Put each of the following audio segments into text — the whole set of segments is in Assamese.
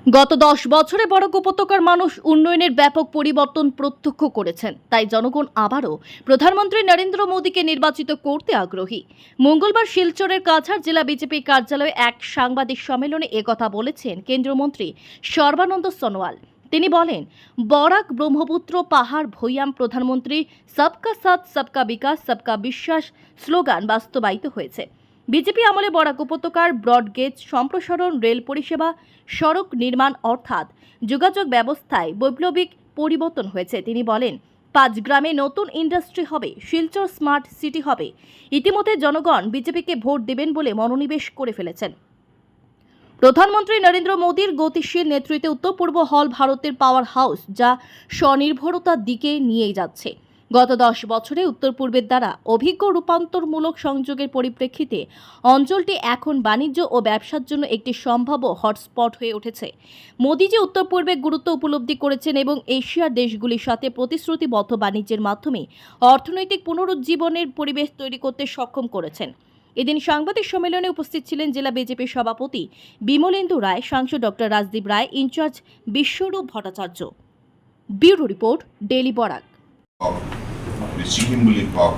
গত 10 বছরে বরাক উপত্যকার মানুষ উন্নয়নের ব্যাপক পরিবর্তন প্রত্যক্ষ করেছেন। তাই জনগণ আবারও প্রধানমন্ত্রী নরেন্দ্র মোদীকে নির্বাচিত করতে আগ্রহী। মঙ্গলবার শিলচরের কাছাড় জেলা বিজেপি কার্যালয়ে এক সাংবাদিক সম্মেলনে একথা বলেছেন কেন্দ্রীয় মন্ত্রী সর্বানন্দ সোনোয়াল। তিনি বলেন, বরাক, ব্রহ্মপুত্র, পাহাড়, ভূঁইয়াম প্রধানমন্ত্রী সবকা সাথ সবকা বিকাশ সবকা বিশ্বাস স্লোগান বাস্তবায়িত হয়েছে। বিজেপি আমলে বরাক উপত্যকার ব্রডগেজ সম্প্রসারণ, রেল পরিষেবা, সড়ক নির্মাণ অর্থাৎ যোগাযোগ ব্যবস্থায় বৈপ্লবিক পরিবর্তন হয়েছে। তিনি বলেন, 5 গ্রামে নতুন ইন্ডাস্ট্রি হবে, শিলচর স্মার্ট সিটি হবে। ইতিমধ্যে জনগণ বিজেপিকে ভোট দেবেন বলে মনোনিবেশ করে ফেলেছেন। প্রধানমন্ত্রী নরেন্দ্র মোদীর গতিশীল নেতৃত্বে উত্তর পূর্ব হল ভারতের পাওয়ার হাউস, যা স্বনির্ভরতার দিকে নিয়ে যাচ্ছে। গত 10 বছরে উত্তর পূর্বের দ্বারা অভিজ্ঞ রূপান্তরমূলক সংযোগের পরিপ্রেক্ষিতে অঞ্চলটি এখন বাণিজ্য ও ব্যবসার জন্য একটি সম্ভাব্য হটস্পট হয়ে উঠেছে। মোদীজি উত্তর পূর্বের গুরুত্ব উপলব্ধি করেছেন এবং এশিয়ার দেশগুলির সাথে প্রতিশ্রুতিবদ্ধ বাণিজ্যের মাধ্যমে অর্থনৈতিক পুনরুজ্জীবনের পরিবেশ তৈরি করতে সক্ষম করেছেন। এদিন সাংবাদিক সম্মেলনে উপস্থিত ছিলেন জেলা বিজেপির সভাপতি বিমলেন্দু রায়, সাংসদ doctor Rajdeep Roy, incharge Biswarup Bhattacharya. Bureau report, daily Barak. Sikkim বুলি কওক,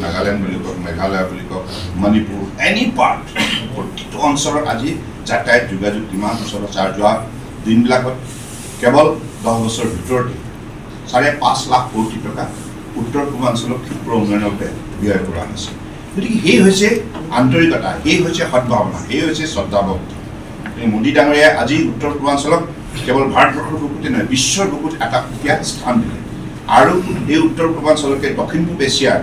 নাগালেণ্ড বুলি কওক, মেঘালয় বুলি কওক, মণিপুৰ, এনি পাৰ্ট প্ৰতিটো অঞ্চলত আজি যাতায়াত যোগাযোগ কিমান অঞ্চলত যোৱা দিনবিলাকত কেৱল 10 বছৰৰ ভিতৰতে 5.5 লাখ কোটি টকা উত্তৰ পূৰ্বাঞ্চলত ক্ষীপ্ৰ উন্নয়নৰ বাবে ব্যয় কৰা হৈছে। গতিকে সেই হৈছে আন্তৰিকতা, সেই হৈছে সদ্ভাৱনা, সেই হৈছে শ্ৰদ্ধাভক্তি। মোদী ডাঙৰীয়াই আজি উত্তৰ পূৰ্বাঞ্চলক কেৱল ভাৰতবৰ্ষৰ বুকুতে নহয়, বিশ্বৰ বুকুত এটা সুকীয়া স্থান দিলে। আৰু এই উত্তৰ পূৰ্বাঞ্চলকে দক্ষিণ পূব এছিয়াৰ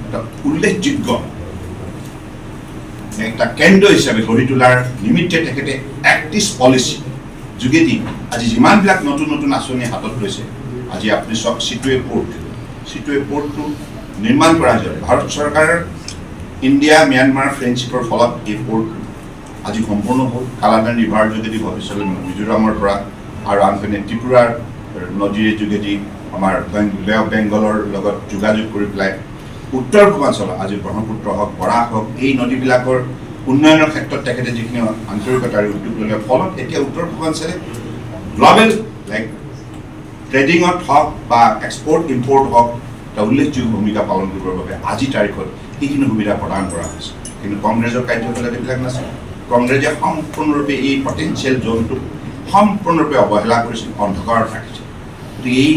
এটা উল্লেখযোগ্য একটা কেন্দ্ৰ হিচাপে গঢ়ি তোলাৰ নিমিত্তে তেখেতে এক্টিভ পলিচি যোগেদি আজি যিমানবিলাক নতুন নতুন আঁচনি হাতত লৈছে, আজি আপুনি চাওক চিটুৱে পৰ্টটো নিৰ্মাণ কৰা হৈছে। ভাৰত চৰকাৰৰ ইণ্ডিয়া ম্যানমাৰ ফ্ৰেণ্ডশ্বিপৰ ফলত এই পৰ্ট আজি সম্পূৰ্ণ হ'ল। কালাদান ৰিভাৰ যোগেদি ভৱিষ্যতে মিজোৰামৰ পৰা আৰু আনপিনে ত্ৰিপুৰাৰ নদীৰ যোগেদি আমাৰ বে অফ বেংগলৰ লগত যোগাযোগ কৰি পেলাই উত্তৰ পূৰ্বাঞ্চল আজি ব্ৰহ্মপুত্ৰ হওক, বৰাক হওক, এই নদীবিলাকৰ উন্নয়নৰ ক্ষেত্ৰত তেখেতে যিখিনি আন্তৰিকতাৰে উদ্যোগ ল'লে, ফলত এতিয়া উত্তৰ পূৰ্বাঞ্চলে গ্ল'বেল লাইক ট্ৰেডিঙত হওক বা এক্সপৰ্ট ইম্পৰ্ট হওক এটা উল্লেখযোগ্য ভূমিকা পালন কৰিবৰ বাবে আজিৰ তাৰিখত সেইখিনি সুবিধা প্ৰদান কৰা হৈছে। কিন্তু কংগ্ৰেছৰ কাৰ্যকলাপ এইবিলাক নাছিল। কংগ্ৰেছে সম্পূৰ্ণৰূপে এই পটেঞ্চিয়েল জোনটোক সম্পূৰ্ণৰূপে অৱহেলা কৰিছিল, অন্ধকাৰত ৰাখিছিল। গতিকে এই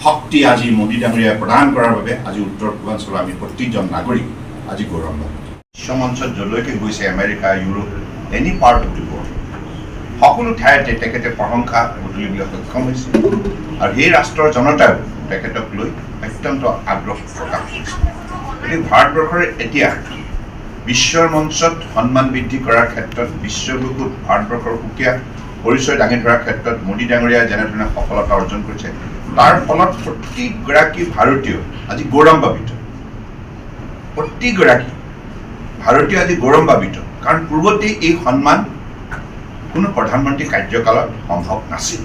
শক্তি আজি মোদী ডাঙৰীয়াই প্ৰদান কৰাৰ বাবে আজি উত্তৰ পূৰ্বাঞ্চলৰ আমি প্ৰতিজন নাগৰিক আজি গৌৰৱান্বিত। বিশ্ব মঞ্চত যলৈকে গৈছে, America, Europe, any part of the world, সকলো ঠাইতে তেখেতে প্ৰশংসা বুটলিবলৈ সক্ষম হৈছে। আৰু সেই ৰাষ্ট্ৰৰ জনতাও তেখেতক লৈ অত্যন্ত আগ্ৰহ প্ৰকাশ কৰিছে। গতিকে ভাৰতবৰ্ষৰ এতিয়া বিশ্বৰ মঞ্চত সন্মান বৃদ্ধি কৰাৰ ক্ষেত্ৰত, বিশ্ববুকুত ভাৰতবৰ্ষৰ সুকীয়া পৰিচয় দাঙি ধৰাৰ ক্ষেত্ৰত মোদী ডাঙৰীয়াই যেনেধৰণে সফলতা অৰ্জন কৰিছে, তাৰ ফলত প্ৰতিগৰাকী ভাৰতীয় আজি গৌৰৱান্বিত। প্ৰতিগৰাকী ভাৰতীয় আজি গৌৰৱান্বিত, কাৰণ পূৰ্বতে এই সন্মান কোনো প্ৰধানমন্ত্ৰী কাৰ্যকালত সম্ভৱ নাছিল।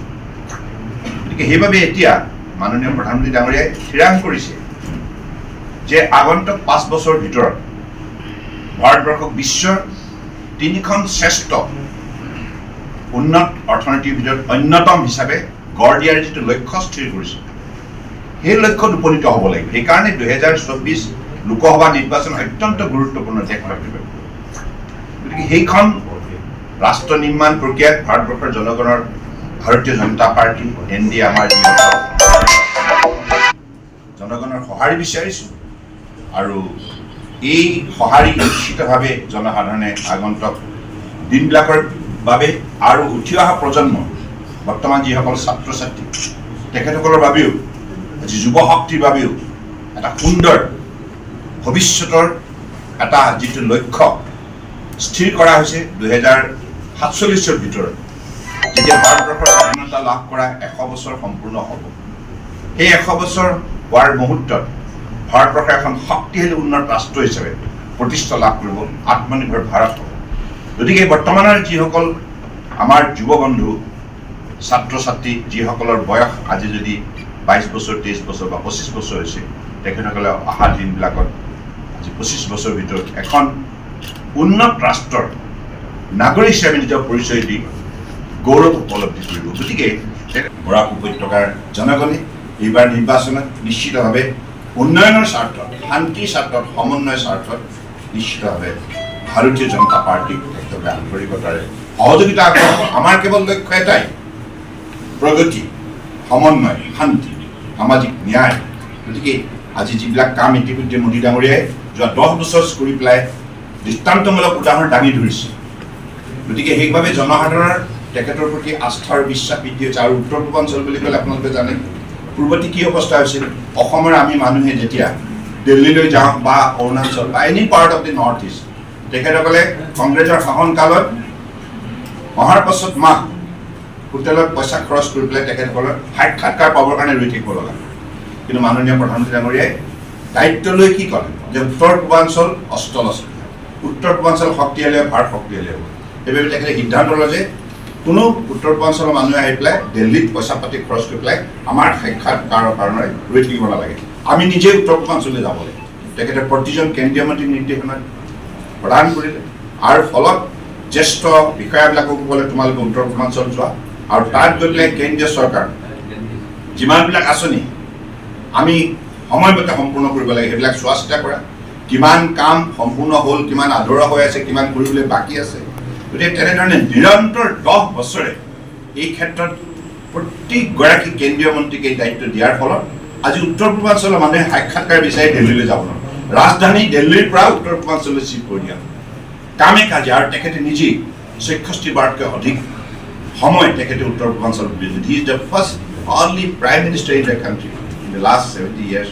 গতিকে সেইবাবে এতিয়া মাননীয় প্ৰধানমন্ত্ৰী ডাঙৰীয়াই থিৰাং কৰিছে যে আগন্তুক 5 বছৰৰ ভিতৰত ভাৰতবৰ্ষক বিশ্বৰ 3খন শ্ৰেষ্ঠ উন্নত অৰ্থনীতিৰ ভিতৰত অন্যতম হিচাপে গঢ় দিয়াৰ যিটো লক্ষ্য স্থিৰ কৰিছে, সেই লক্ষ্যত উপনীত হ'ব লাগিব। সেইকাৰণে 2024 লোকসভা নিৰ্বাচন অত্যন্ত গুৰুত্বপূৰ্ণ দেশ লাগিব। গতিকে সেইখন ৰাষ্ট্ৰ নিৰ্মাণ প্ৰক্ৰিয়াত ভাৰতবৰ্ষৰ জনগণৰ ভাৰতীয় জনতা পাৰ্টি, NDA আমাৰ জনগণৰ সঁহাৰি বিচাৰিছোঁ। আৰু এই সঁহাৰি নিশ্চিতভাৱে জনসাধাৰণে আগন্তুক দিনবিলাকৰ বাবে আৰু উঠি অহা প্ৰজন্ম, বৰ্তমান যিসকল ছাত্ৰ ছাত্ৰী, তেখেতসকলৰ বাবেও, আজি যুৱ শক্তিৰ বাবেও এটা সুন্দৰ ভৱিষ্যতৰ এটা যিটো লক্ষ্য স্থিৰ কৰা হৈছে 2047 ভিতৰত, যেতিয়া ভাৰতবৰ্ষৰ স্বাধীনতা লাভ কৰা 100 বছৰ সম্পূৰ্ণ হ'ব। সেই 100 বছৰ হোৱাৰ মুহূৰ্তত ভাৰতবৰ্ষ এখন শক্তিশালী উন্নত ৰাষ্ট্ৰ হিচাপে প্ৰতিষ্ঠা লাভ কৰিব, আত্মনিৰ্ভৰ ভাৰত হ'ব। গতিকে বৰ্তমানৰ যিসকল আমাৰ যুৱ বন্ধু, ছাত্ৰ ছাত্ৰী, যিসকলৰ বয়স আজি যদি 22 বছৰ, 23 বছৰ বা 25 বছৰ হৈছে, তেখেতসকলে অহা দিনবিলাকত আজি 25 বছৰৰ ভিতৰত এখন উন্নত ৰাষ্ট্ৰৰ নাগৰিক হিচাপে নিজৰ পৰিচয় দি গৌৰৱ উপলব্ধি কৰিব। গতিকে বৰাক উপত্যকাৰ জনগণে এইবাৰ নিৰ্বাচনত নিশ্চিতভাৱে উন্নয়নৰ স্বাৰ্থত, শান্তিৰ স্বাৰ্থত, সমন্বয়ৰ স্বাৰ্থত নিশ্চিতভাৱে ভাৰতীয় জনতা পাৰ্টীক একেবাৰে আন্তৰিকতাৰে সহযোগিতা আগবঢ়াব। আমাৰ কেৱল লক্ষ্য এটাই, প্ৰগতি, সমন্বয়, শান্তি, সামাজিক ন্যায়। গতিকে আজি যিবিলাক কাম ইতিমধ্যে মোদী ডাঙৰীয়াই যোৱা 10 বছৰ কৰি পেলাই দৃষ্টান্তমূলক উদাহৰণ দাঙি ধৰিছে। গতিকে সেইবাবে জনসাধাৰণৰ তেখেতৰ প্ৰতি আস্থাৰ বিশ্বাস বৃদ্ধি হৈছে। আৰু উত্তৰ পূৰ্বাঞ্চল বুলি ক'লে আপোনালোকে জানে পূৰ্বতে কি অৱস্থা হৈছিল, অসমৰ আমি মানুহে যেতিয়া দিল্লীলৈ যাওঁ বা অৰুণাচল বা any part of the north east, তেখেতসকলে কংগ্ৰেছৰ শাসনকালত অহাৰ পাছত মাহ হোটেলত পইচা খৰচ কৰি পেলাই তেখেতসকলৰ সাক্ষাৎকাৰ পাবৰ কাৰণে ৰৈ থাকিব লগা। কিন্তু মাননীয় প্ৰধানমন্ত্ৰী ডাঙৰীয়াই দায়িত্ব লৈ কি ক'লে যে উত্তৰ পূৰ্বাঞ্চল অষ্টল আছে, উত্তৰ পূৰ্বাঞ্চল শক্তিশালী হ'ব, ভাৰত শক্তিশালী হ'ব। সেইবাবে তেখেতে সিদ্ধান্ত লয় যে কোনো উত্তৰ পূৰ্বাঞ্চলৰ মানুহে আহি পেলাই দিল্লীত পইচা পাতি খৰচ কৰি পেলাই আমাৰ সাক্ষাৎকাৰৰ কাৰণে ৰৈ থাকিব নালাগে, আমি নিজে উত্তৰ পূৰ্বাঞ্চললৈ যাব লাগে। তেখেতে প্ৰতিজন কেন্দ্ৰীয় মন্ত্ৰীক নিৰ্দেশনা প্ৰদান কৰিলে আৰু ফলত জ্যেষ্ঠ বিষয়াবিলাকক ক'লে তোমালোকে উত্তৰ পূৰ্বাঞ্চল যোৱা আৰু তাত গৈ পেলাই কেন্দ্ৰীয় চৰকাৰ যিমানবিলাক আঁচনি আমি সময়মতে সম্পূৰ্ণ কৰিব লাগে সেইবিলাক চোৱা চিতা কৰা, কিমান কাম সম্পূৰ্ণ হ'ল, কিমান আধৰুৱা হৈ আছে, কিমান কৰিবলৈ বাকী আছে। গতিকে তেনেধৰণে নিৰন্তৰ 10 বছৰে এই ক্ষেত্ৰত প্ৰতিগৰাকী কেন্দ্ৰীয় মন্ত্ৰীক এই দায়িত্ব দিয়াৰ ফলত আজি উত্তৰ পূৰ্বাঞ্চলৰ মানুহে সাক্ষাৎকাৰ বিচাৰি দিল্লীলৈ যাব নোৱাৰে। ৰাজধানী দিল্লীৰ পৰা উত্তৰ পূৰ্বাঞ্চললৈ চিফ্ট কৰি দিয়া কামে কাজে। আৰু তেখেতে নিজেই 66 বাৰতকৈ অধিক সময় তেখেতে উত্তৰ পূৰ্বাঞ্চল বুলিছে। He is the first only prime minister in the country in the last 70 years